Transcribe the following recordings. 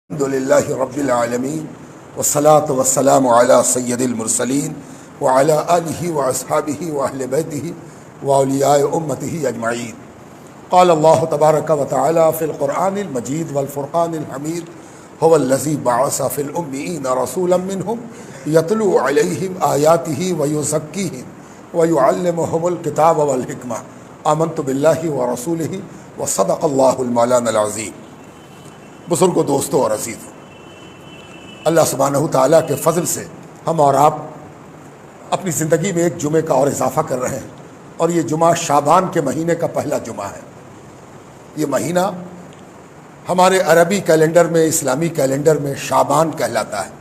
الحمدللہ رب العالمین والصلاة والسلام علی سید المرسلین وعلی آلہ واصحابہ واہل بیتہ واولیاء امتہ اجمعین۔ قال اللہ تبارک وتعالی فی القرآن المجید والفرقان الحمید هو الذی بعث فی الأمیین رسولا منہم یتلو علیہم آیاتہ ویزکیہم ویعلمہم الکتاب والحکمہ آمنت باللہ ورسولہ وصدق اللہ المولانا العظیم۔ بزرگوں، دوستوں اور عزیزوں، اللہ سبحانہ تعالیٰ کے فضل سے ہم اور آپ اپنی زندگی میں ایک جمعے کا اور اضافہ کر رہے ہیں، اور یہ جمعہ شعبان کے مہینے کا پہلا جمعہ ہے۔ یہ مہینہ ہمارے عربی کیلنڈر میں، اسلامی کیلنڈر میں شعبان کہلاتا ہے۔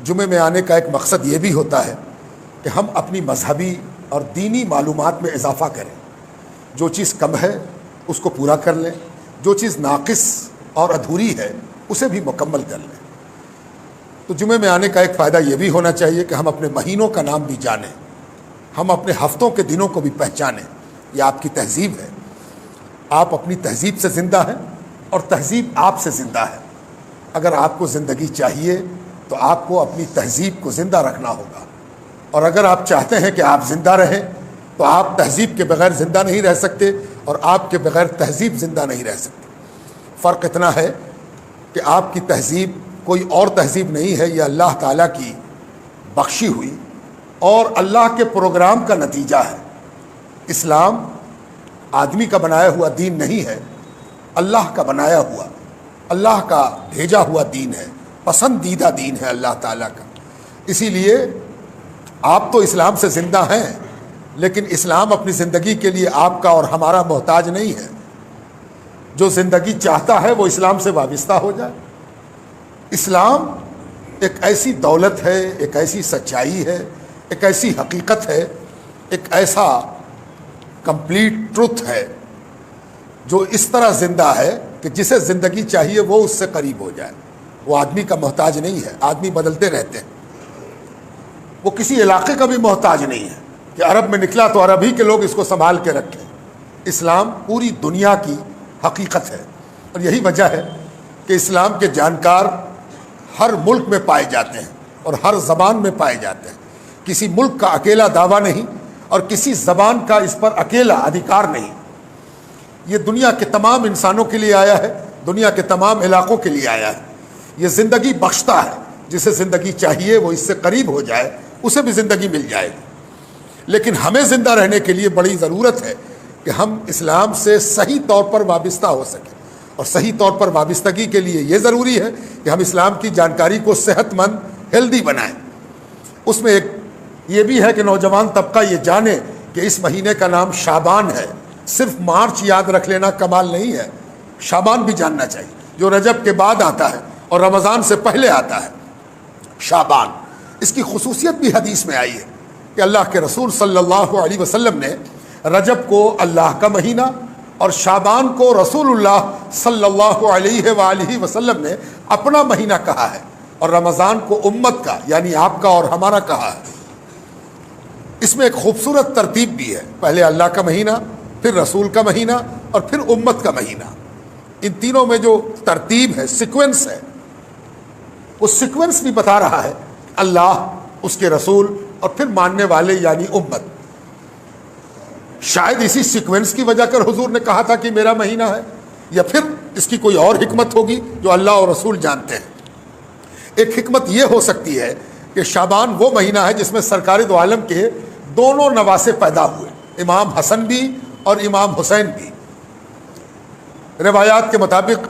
جمعے میں آنے کا ایک مقصد یہ بھی ہوتا ہے کہ ہم اپنی مذہبی اور دینی معلومات میں اضافہ کریں۔ جو چیز کم ہے اس کو پورا کر لیں، جو چیز ناقص اور ادھوری ہے اسے بھی مکمل کر لیں۔ تو جمعے میں آنے کا ایک فائدہ یہ بھی ہونا چاہیے کہ ہم اپنے مہینوں کا نام بھی جانیں، ہم اپنے ہفتوں کے دنوں کو بھی پہچانیں۔ یہ آپ کی تہذیب ہے، آپ اپنی تہذیب سے زندہ ہیں اور تہذیب آپ سے زندہ ہے۔ اگر آپ کو زندگی چاہیے تو آپ کو اپنی تہذیب کو زندہ رکھنا ہوگا، اور اگر آپ چاہتے ہیں کہ آپ زندہ رہیں تو آپ تہذیب کے بغیر زندہ نہیں رہ سکتے، اور آپ کے بغیر تہذیب زندہ نہیں رہ سکتی۔ فرق اتنا ہے کہ آپ کی تہذیب کوئی اور تہذیب نہیں ہے، یہ اللہ تعالیٰ کی بخشی ہوئی اور اللہ کے پروگرام کا نتیجہ ہے۔ اسلام آدمی کا بنایا ہوا دین نہیں ہے، اللہ کا بنایا ہوا، اللہ کا بھیجا ہوا دین ہے، پسندیدہ دین ہے اللہ تعالیٰ کا۔ اسی لیے آپ تو اسلام سے زندہ ہیں، لیکن اسلام اپنی زندگی کے لیے آپ کا اور ہمارا محتاج نہیں ہے۔ جو زندگی چاہتا ہے وہ اسلام سے وابستہ ہو جائے۔ اسلام ایک ایسی دولت ہے، ایک ایسی سچائی ہے، ایک ایسی حقیقت ہے، ایک ایسا کمپلیٹ ٹروتھ ہے جو اس طرح زندہ ہے کہ جسے زندگی چاہیے وہ اس سے قریب ہو جائے۔ وہ آدمی کا محتاج نہیں ہے، آدمی بدلتے رہتے ہیں۔ وہ کسی علاقے کا بھی محتاج نہیں ہے کہ عرب میں نکلا تو عرب ہی کے لوگ اس کو سنبھال کے رکھیں۔ اسلام پوری دنیا کی حقیقت ہے، اور یہی وجہ ہے کہ اسلام کے جانکار ہر ملک میں پائے جاتے ہیں اور ہر زبان میں پائے جاتے ہیں۔ کسی ملک کا اکیلا دعویٰ نہیں، اور کسی زبان کا اس پر اکیلا ادھیکار نہیں۔ یہ دنیا کے تمام انسانوں کے لیے آیا ہے، دنیا کے تمام علاقوں کے لیے آیا ہے۔ یہ زندگی بخشتا ہے، جسے زندگی چاہیے وہ اس سے قریب ہو جائے، اسے بھی زندگی مل جائے گی۔ لیکن ہمیں زندہ رہنے کے لیے بڑی ضرورت ہے کہ ہم اسلام سے صحیح طور پر وابستہ ہو سکیں، اور صحیح طور پر وابستگی کے لیے یہ ضروری ہے کہ ہم اسلام کی جانکاری کو صحت مند، ہیلدی بنائیں۔ اس میں ایک یہ بھی ہے کہ نوجوان طبقہ یہ جانے کہ اس مہینے کا نام شعبان ہے۔ صرف مارچ یاد رکھ لینا کمال نہیں ہے، شعبان بھی جاننا چاہیے، جو رجب کے بعد آتا ہے اور رمضان سے پہلے آتا ہے۔ شعبان، اس کی خصوصیت بھی حدیث میں آئی ہے کہ اللہ کے رسول صلی اللہ علیہ وسلم نے رجب کو اللہ کا مہینہ اور شعبان کو رسول اللہ صلی اللہ علیہ وآلہ وسلم نے اپنا مہینہ کہا ہے، اور رمضان کو امت کا یعنی آپ کا اور ہمارا کہا ہے۔ اس میں ایک خوبصورت ترتیب بھی ہے، پہلے اللہ کا مہینہ، پھر رسول کا مہینہ، اور پھر امت کا مہینہ۔ ان تینوں میں جو ترتیب ہے، سیکوینس ہے، وہ سیکوینس بھی بتا رہا ہے اللہ، اس کے رسول اور پھر ماننے والے یعنی امت۔ شاید اسی سیکوینس کی وجہ کر حضور نے کہا تھا کہ میرا مہینہ ہے، یا پھر اس کی کوئی اور حکمت ہوگی جو اللہ اور رسول جانتے ہیں۔ ایک حکمت یہ ہو سکتی ہے کہ شعبان وہ مہینہ ہے جس میں سرکار دو عالم کے دونوں نواسے پیدا ہوئے، امام حسن بھی اور امام حسین بھی۔ روایات کے مطابق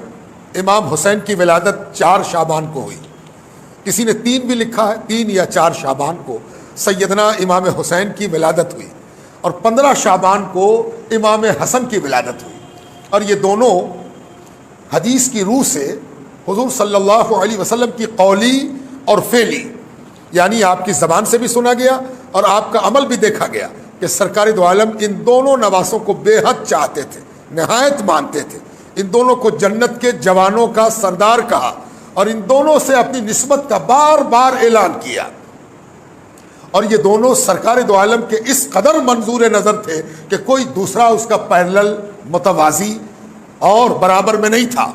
امام حسین کی ولادت 4 شعبان کو ہوئی، کسی نے 3 بھی لکھا ہے، 3 یا 4 شعبان کو سیدنا امام حسین کی ولادت ہوئی، اور 15 شعبان کو امام حسن کی ولادت ہوئی۔ اور یہ دونوں حدیث کی روح سے حضور صلی اللہ علیہ وسلم کی قولی اور فعلی، یعنی آپ کی زبان سے بھی سنا گیا اور آپ کا عمل بھی دیکھا گیا کہ سرکار دو عالم ان دونوں نواسوں کو بے حد چاہتے تھے، نہایت مانتے تھے۔ ان دونوں کو جنت کے جوانوں کا سردار کہا، اور ان دونوں سے اپنی نسبت کا بار بار اعلان کیا۔ اور یہ دونوں سرکار دو عالم کے اس قدر منظور نظر تھے کہ کوئی دوسرا اس کا پیرلل، متوازی اور برابر میں نہیں تھا۔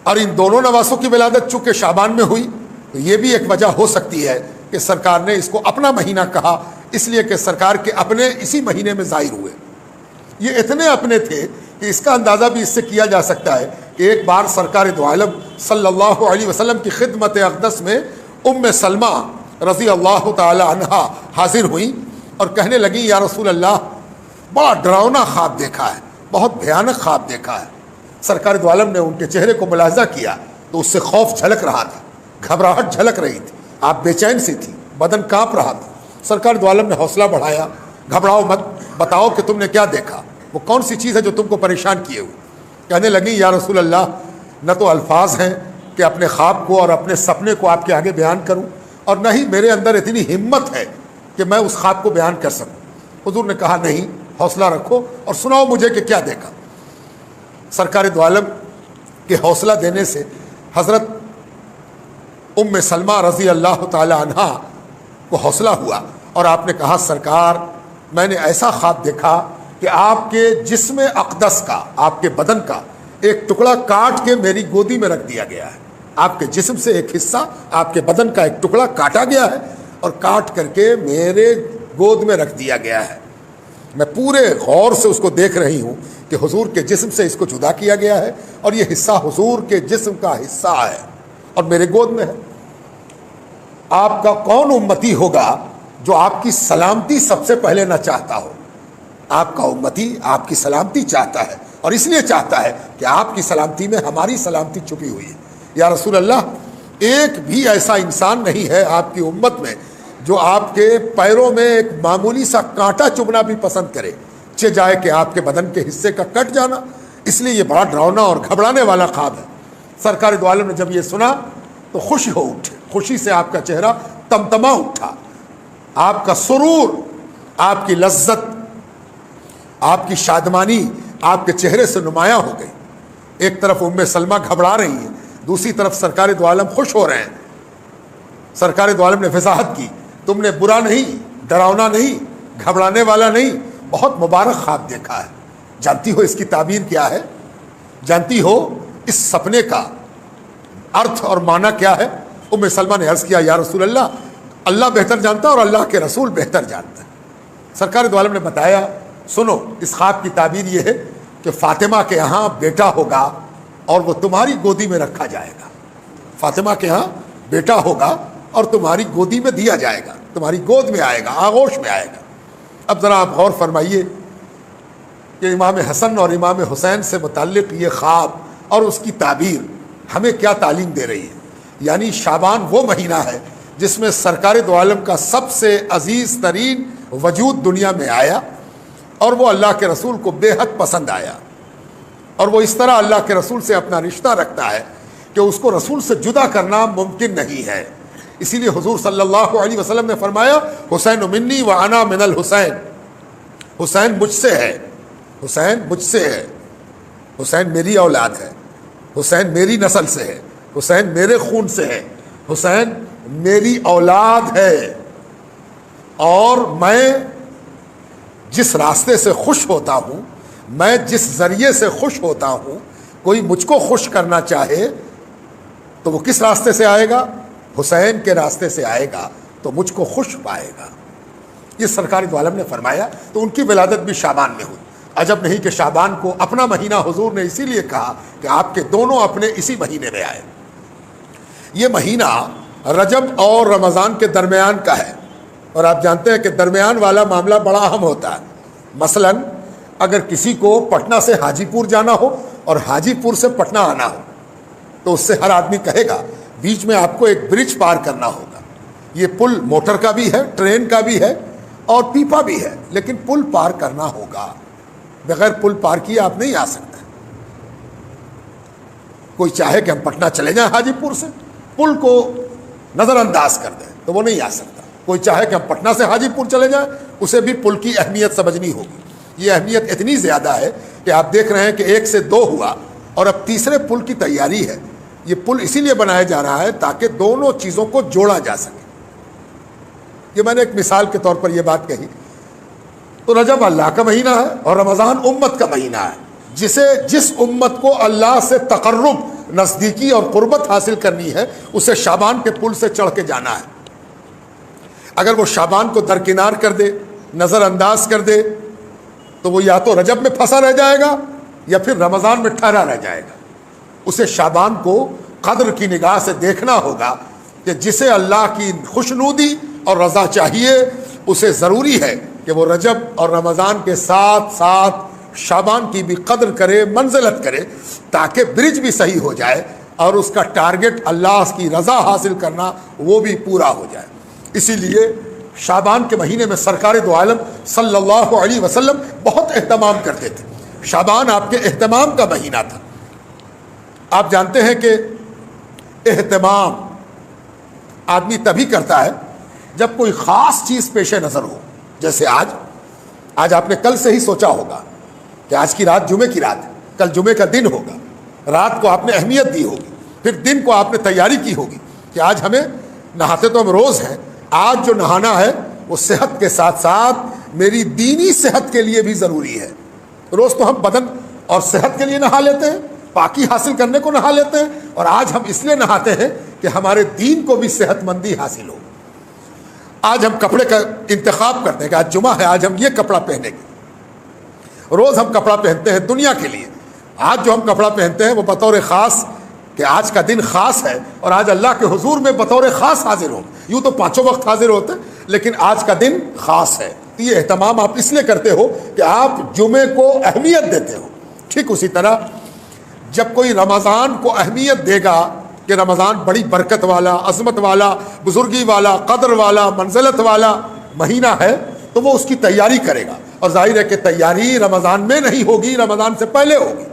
اور ان دونوں نواسوں کی ولادت چونکہ شعبان میں ہوئی تو یہ بھی ایک وجہ ہو سکتی ہے کہ سرکار نے اس کو اپنا مہینہ کہا، اس لیے کہ سرکار کے اپنے اسی مہینے میں ظاہر ہوئے۔ یہ اتنے اپنے تھے کہ اس کا اندازہ بھی اس سے کیا جا سکتا ہے کہ ایک بار سرکار دو عالم صلی اللہ علیہ وسلم کی خدمت اقدس میں سلمہ رضی اللہ تعالی عنہا حاضر ہوئیں اور کہنے لگیں یا رسول اللہ بڑا ڈراؤنا خواب دیکھا ہے، بہت بھیانک خواب دیکھا ہے۔ سرکار دو عالم نے ان کے چہرے کو ملاحظہ کیا تو اس سے خوف جھلک رہا تھا، گھبراہٹ جھلک رہی تھی، آپ بے چین سی تھی، بدن کانپ رہا تھا۔ سرکار دو عالم نے حوصلہ بڑھایا، گھبراؤ مت، بتاؤ کہ تم نے کیا دیکھا، وہ کون سی چیز ہے جو تم کو پریشان کیے ہوئے۔ کہنے لگیں یا رسول اللہ نہ تو الفاظ ہیں کہ اپنے خواب کو اور اپنے سپنے کو آپ کے آگے بیان کروں، اور نہ ہی میرے اندر اتنی ہمت ہے کہ میں اس خواب کو بیان کر سکوں۔ حضور نے کہا نہیں، حوصلہ رکھو اور سناؤ مجھے کہ کیا دیکھا۔ سرکار دو عالم کے حوصلہ دینے سے حضرت سلمہ رضی اللہ تعالی عنہا کو حوصلہ ہوا اور آپ نے کہا سرکار میں نے ایسا خواب دیکھا کہ آپ کے جسم اقدس کا، آپ کے بدن کا ایک ٹکڑا کاٹ کے میری گودی میں رکھ دیا گیا ہے۔ آپ کے جسم سے ایک حصہ، آپ کے بدن کا ایک ٹکڑا کاٹا گیا ہے اور کاٹ کر کے میرے گود میں رکھ دیا گیا ہے۔ میں پورے غور سے اس کو دیکھ رہی ہوں کہ حضور کے جسم سے اس کو جدا کیا گیا ہے اور یہ حصہ حضور کے جسم کا حصہ ہے اور میرے گود میں ہے۔ آپ کا کون امتی ہوگا جو آپ کی سلامتی سب سے پہلے نہ چاہتا ہو؟ آپ کا امتی آپ کی سلامتی چاہتا ہے اور اس لیے چاہتا ہے کہ آپ کی سلامتی میں ہماری سلامتی چھپی ہوئی ہے۔ یا رسول اللہ ایک بھی ایسا انسان نہیں ہے آپ کی امت میں جو آپ کے پیروں میں ایک معمولی سا کانٹا چبھنا بھی پسند کرے، چہ جائے کہ آپ کے بدن کے حصے کا کٹ جانا۔ اس لیے یہ بڑا ڈراؤنا اور گھبرانے والا خواب ہے۔ سرکار دو عالم نے جب یہ سنا تو خوش ہو اٹھے، خوشی سے آپ کا چہرہ تمتما اٹھا، آپ کا سرور، آپ کی لذت، آپ کی شادمانی آپ کے چہرے سے نمایاں ہو گئی۔ ایک طرف سلمہ گھبرا رہی ہیں، دوسری طرف سرکار دو عالم خوش ہو رہے ہیں۔ سرکار دو عالم نے وضاحت کی تم نے برا نہیں، ڈراؤنا نہیں، گھبرانے والا نہیں، بہت مبارک خواب دیکھا ہے۔ جانتی ہو اس کی تعبیر کیا ہے؟ جانتی ہو اس سپنے کا ارتھ اور معنی کیا ہے؟ سلمہ نے عرض کیا یا رسول اللہ اللہ بہتر جانتا ہے اور اللہ کے رسول بہتر جانتا ہے۔ سرکار دو عالم نے بتایا سنو اس خواب کی تعبیر یہ ہے کہ فاطمہ کے یہاں بیٹا ہوگا اور وہ تمہاری گودی میں رکھا جائے گا۔ فاطمہ کے یہاں بیٹا ہوگا اور تمہاری گودی میں دیا جائے گا، تمہاری گود میں آئے گا، آغوش میں آئے گا۔ اب ذرا آپ غور فرمائیے کہ امام حسن اور امام حسین سے متعلق یہ خواب اور اس کی تعبیر ہمیں کیا تعلیم دے رہی ہے۔ یعنی شعبان وہ مہینہ ہے جس میں سرکار دو عالم کا سب سے عزیز ترین وجود دنیا میں آیا اور وہ اللہ کے رسول کو بے حد پسند آیا، اور وہ اس طرح اللہ کے رسول سے اپنا رشتہ رکھتا ہے کہ اس کو رسول سے جدا کرنا ممکن نہیں ہے۔ اسی لیے حضور صلی اللہ علیہ وسلم نے فرمایا حسین منی و انا من الحسین، حسین مجھ سے ہے، حسین مجھ سے ہے، حسین میری اولاد ہے، حسین میری نسل سے ہے، حسین میرے خون سے ہے، حسین میری اولاد ہے، اور میں جس راستے سے خوش ہوتا ہوں، میں جس ذریعے سے خوش ہوتا ہوں، کوئی مجھ کو خوش کرنا چاہے تو وہ کس راستے سے آئے گا؟ حسین کے راستے سے آئے گا تو مجھ کو خوش پائے گا۔ یہ سرکار دو عالم نے فرمایا تو ان کی ولادت بھی شعبان میں ہوئی۔ عجب نہیں کہ شعبان کو اپنا مہینہ حضور نے اسی لیے کہا کہ آپ کے دونوں اپنے اسی مہینے میں آئے۔ یہ مہینہ رجب اور رمضان کے درمیان کا ہے، اور آپ جانتے ہیں کہ درمیان والا معاملہ بڑا اہم ہوتا ہے۔ مثلا اگر کسی کو پٹنہ سے حاجی پور جانا ہو اور حاجی پور سے پٹنہ آنا ہو تو اس سے ہر آدمی کہے گا بیچ میں آپ کو ایک برج پار کرنا ہوگا۔ یہ پل موٹر کا بھی ہے، ٹرین کا بھی ہے اور پیپا بھی ہے، لیکن پل پار کرنا ہوگا۔ بغیر پل پار کیے آپ نہیں آ سکتے۔ کوئی چاہے کہ ہم پٹنہ چلے جائیں حاجی پور سے، پل کو نظر انداز کر دیں تو وہ نہیں آ سکتا۔ کوئی چاہے کہ ہم پٹنہ سے حاجی پور چلے جائیں، اسے بھی پل کی اہمیت سمجھنی ہوگی۔ یہ اہمیت اتنی زیادہ ہے کہ آپ دیکھ رہے ہیں کہ 1 سے 2 ہوا اور اب تیسرے پل کی تیاری ہے۔ یہ پل اسی لیے بنایا جا رہا ہے تاکہ دونوں چیزوں کو جوڑا جا سکے۔ یہ میں نے ایک مثال کے طور پر یہ بات کہی۔ تو رجب اللہ کا مہینہ ہے اور رمضان امت کا مہینہ ہے، جس امت کو اللہ سے تقرب نزدیکی اور قربت حاصل کرنی ہے اسے شعبان کے پل سے چڑھ کے جانا ہے۔ اگر وہ شعبان کو درکنار کر دے، نظر انداز کر دے، تو وہ یا تو رجب میں پھنسا رہ جائے گا یا پھر رمضان میں ٹھہرا رہ جائے گا۔ اسے شعبان کو قدر کی نگاہ سے دیکھنا ہوگا کہ جسے اللہ کی خوشنودی اور رضا چاہیے اسے ضروری ہے کہ وہ رجب اور رمضان کے ساتھ ساتھ شعبان کی بھی قدر کرے، منزلت کرے، تاکہ برج بھی صحیح ہو جائے اور اس کا ٹارگٹ اللہ کی رضا حاصل کرنا وہ بھی پورا ہو جائے۔ اسی لیے شعبان کے مہینے میں سرکار دو عالم صلی اللہ علیہ وسلم بہت اہتمام کرتے تھے۔ شعبان آپ کے اہتمام کا مہینہ تھا۔ آپ جانتے ہیں کہ اہتمام آدمی تبھی کرتا ہے جب کوئی خاص چیز پیش نظر ہو، جیسے آج آپ نے کل سے ہی سوچا ہوگا کہ آج کی رات جمعے کی رات ہے، کل جمعے کا دن ہوگا، رات کو آپ نے اہمیت دی ہوگی، پھر دن کو آپ نے تیاری کی ہوگی کہ آج ہمیں نہاتے تو ہم روز ہیں، آج جو نہانا ہے وہ صحت کے ساتھ ساتھ میری دینی صحت کے لیے بھی ضروری ہے۔ روز تو ہم بدن اور صحت کے لیے نہا لیتے ہیں، پاکی حاصل کرنے کو نہا لیتے ہیں، اور آج ہم اس لیے نہاتے ہیں کہ ہمارے دین کو بھی صحت مندی حاصل ہو۔ آج ہم کپڑے کا انتخاب کرتے ہیں کہ آج جمعہ ہے، آج ہم یہ کپڑا پہنیں گے۔ روز ہم کپڑا پہنتے ہیں دنیا کے لیے، آج جو ہم کپڑا پہنتے ہیں وہ بطور خاص کہ آج کا دن خاص ہے اور آج اللہ کے حضور میں بطور خاص حاضر ہوں۔ یوں تو پانچوں وقت حاضر ہوتے ہیں، لیکن آج کا دن خاص ہے۔ یہ اہتمام آپ اس لیے کرتے ہو کہ آپ جمعے کو اہمیت دیتے ہو۔ ٹھیک اسی طرح جب کوئی رمضان کو اہمیت دے گا کہ رمضان بڑی برکت والا، عظمت والا، بزرگی والا، قدر والا، منزلت والا مہینہ ہے، تو وہ اس کی تیاری کرے گا، اور ظاہر ہے کہ تیاری رمضان میں نہیں ہوگی، رمضان سے پہلے ہوگی۔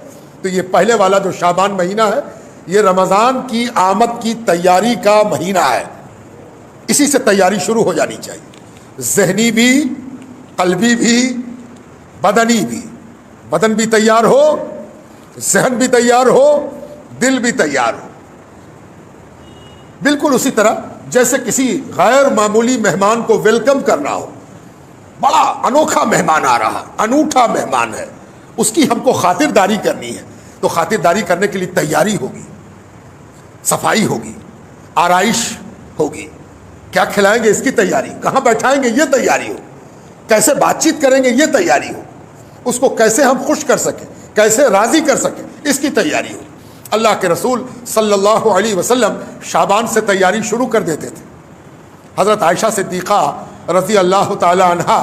تو یہ پہلے والا جو شعبان مہینہ ہے یہ رمضان کی آمد کی تیاری کا مہینہ ہے، اسی سے تیاری شروع ہو جانی چاہیے، ذہنی بھی، قلبی بھی، بدنی بھی۔ بدن بھی تیار ہو، ذہن بھی تیار ہو، دل بھی تیار ہو۔ بالکل اسی طرح جیسے کسی غیر معمولی مہمان کو ویلکم کرنا ہو، بڑا انوکھا مہمان آ رہا، انوٹھا مہمان ہے، اس کی ہم کو خاطرداری کرنی ہے، تو خاطرداری کرنے کے لیے تیاری ہوگی، صفائی ہوگی، آرائش ہوگی، کیا کھلائیں گے اس کی تیاری، کہاں بیٹھائیں گے یہ تیاری ہو، کیسے بات چیت کریں گے یہ تیاری ہو، اس کو کیسے ہم خوش کر سکیں، کیسے راضی کر سکیں، اس کی تیاری ہو۔ اللہ کے رسول صلی اللہ علیہ وسلم شعبان سے تیاری شروع کر دیتے تھے۔ حضرت عائشہ صدیقہ رضی اللہ تعالی عنہا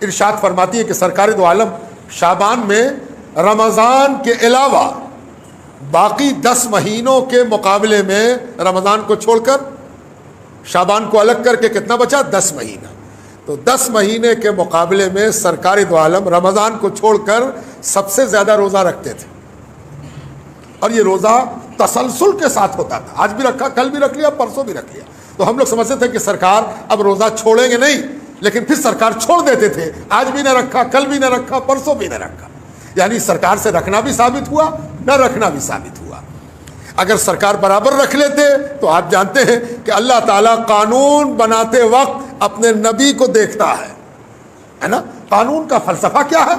ارشاد فرماتی ہے کہ سرکار دو عالم شعبان میں رمضان کے علاوہ باقی 10 مہینوں کے مقابلے میں رمضان کو چھوڑ کر شعبان کو الگ کر کے کتنا بچا؟ 10 مہینہ۔ تو 10 مہینے کے مقابلے میں سرکار دو عالم رمضان کو چھوڑ کر سب سے زیادہ روزہ رکھتے تھے، اور یہ روزہ تسلسل کے ساتھ ہوتا تھا، آج بھی رکھا، کل بھی رکھ لیا، پرسوں بھی رکھ لیا۔ تو ہم لوگ سمجھتے تھے کہ سرکار اب روزہ چھوڑیں گے نہیں، لیکن پھر سرکار چھوڑ دیتے تھے، آج بھی نہ رکھا، کل بھی نہ رکھا، پرسوں بھی نہ رکھا۔ یعنی سرکار سے رکھنا بھی ثابت ہوا، نہ رکھنا بھی ثابت ہوا۔ اگر سرکار برابر رکھ لیتے تو آپ جانتے ہیں کہ اللہ تعالیٰ قانون بناتے وقت اپنے نبی کو دیکھتا ہے نا۔ قانون کا فلسفہ کیا ہے؟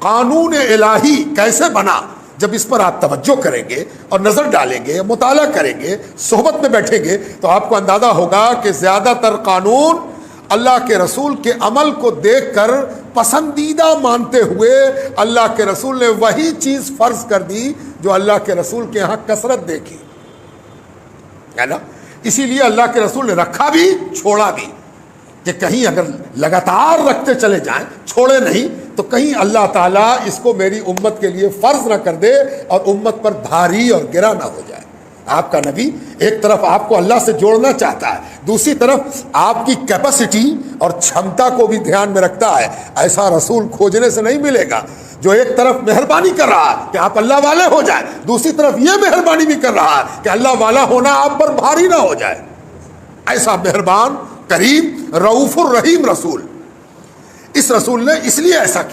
قانون الہی کیسے بنا؟ جب اس پر آپ توجہ کریں گے اور نظر ڈالیں گے، مطالعہ کریں گے، صحبت میں بیٹھیں گے، تو آپ کو اندازہ ہوگا کہ زیادہ تر قانون اللہ کے رسول کے عمل کو دیکھ کر پسندیدہ مانتے ہوئے اللہ کے رسول نے وہی چیز فرض کر دی جو اللہ کے رسول کے ہاں کثرت دیکھی ہے نا۔ اسی لیے اللہ کے رسول نے رکھا بھی، چھوڑا بھی، کہ کہیں اگر لگاتار رکھتے چلے جائیں، چھوڑے نہیں، تو کہیں اللہ تعالیٰ اس کو میری امت کے لیے فرض نہ کر دے اور امت پر بھاری اور گرا نہ ہو جائے۔ آپ کا نبی ایک طرف آپ کو اللہ سے جوڑنا چاہتا ہے، دوسری طرف آپ کی کیپیسٹی اور چھمتا کو بھی دھیان میں رکھتا ہے۔ ایسا رسول کھوجنے سے نہیں ملے گا جو ایک طرف مہربانی کر رہا ہے کہ آپ اللہ والے ہو جائیں، دوسری طرف یہ مہربانی بھی کر رہا ہے کہ اللہ والا ہونا آپ پر بھاری نہ ہو جائے۔ ایسا مہربان، کریم، رؤوف الرحیم رسول، اس رسول نے اس لیے ایسا کیا۔